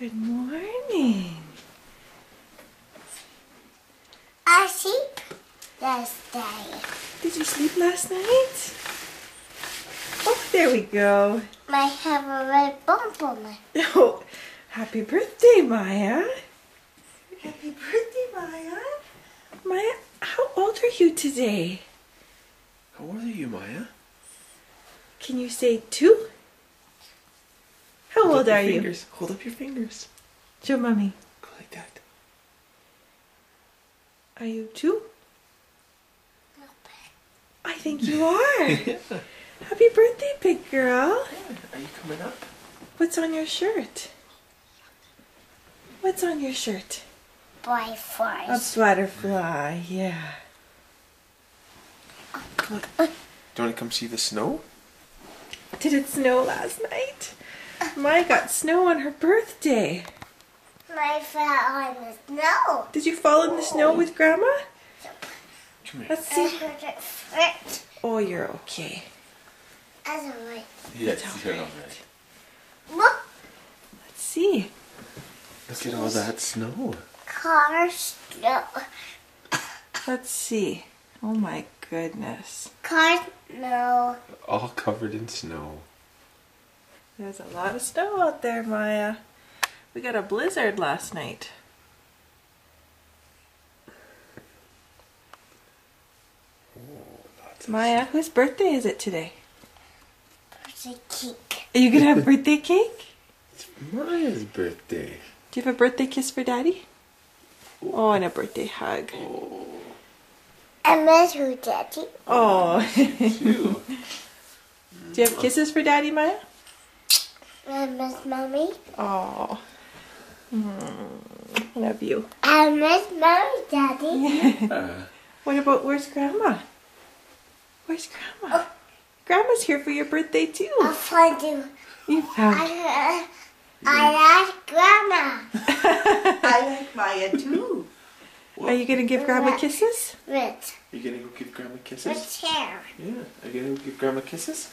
Good morning. I sleep last night. Did you sleep last night? Oh, there we go. I have a red bump on my. Oh, happy birthday, Maya. Happy birthday, Maya. Maya, how old are you today? How old are you, Maya? Can you say 2? How old are you? Hold up your fingers. Show mommy. Go like that. Are you 2? No, I think you are. Yeah. Happy birthday, big girl. Are you coming up? What's on your shirt? What's on your shirt? boy A first. butterfly, yeah. Do you want to come see the snow? Did it snow last night? Maya got snow on her birthday. My fell on the snow. Did you fall in the snow with Grandma? Come here. Let's I see. heard it fit. Oh, you're okay. As a right. Yes, It's you're all all right. right. Look, Let's see. Look at all that snow. car snow. Let's see. Oh my goodness. Car snow. All covered in snow. There's a lot of snow out there, Maya. We got a blizzard last night. Maya, whose birthday is it today? There's a cake. Are you gonna have birthday cake? It's Maya's birthday. Do you have a birthday kiss for Daddy? Oh, and a birthday hug. I miss you, Daddy. Oh. Phew. Do you have kisses for Daddy, Maya? I miss Mommy. Oh. Love you. I miss Mommy, Daddy. What about, where's Grandma? Where's Grandma? Grandma's here for your birthday too. I'll find you. You found. I like Grandma. I like Maya too. Are you gonna give Grandma kisses? With You gonna go give Grandma kisses? chair. Yeah. Are you gonna go give Grandma kisses?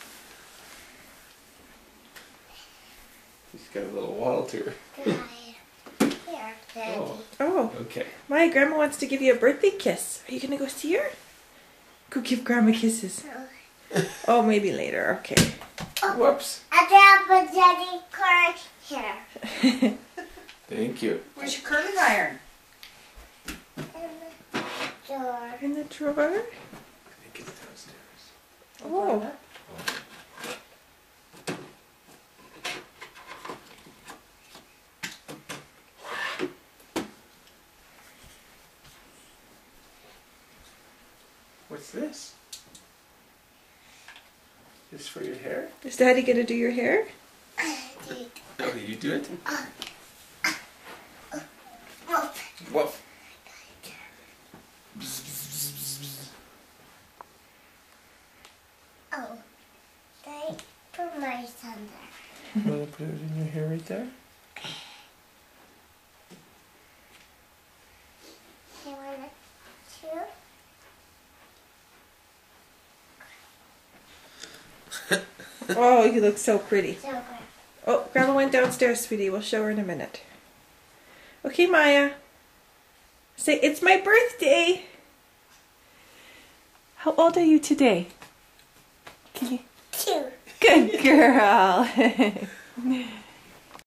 She's got a little wall to her. Here, Daddy. Oh, Oh, okay. Maya, Grandma wants to give you a birthday kiss. Are you gonna go see her? Go give Grandma kisses. Oh, maybe later. Okay. Whoops. I dropped a Daddy car here. Thank you. Where's your curling iron? Door. In the drawer. I think it's downstairs. Oh. What's this? This for your hair? Is Daddy gonna do your hair? Oh, you do it? Oh, Whoa. oh. They put my son there. You want to put it in your hair right there? You want to? Oh, you look so pretty. So good. Oh, Grandma went downstairs, sweetie. We'll show her in a minute. Okay, Maya. Say, it's my birthday. How old are you today? Can you? 2. Good girl.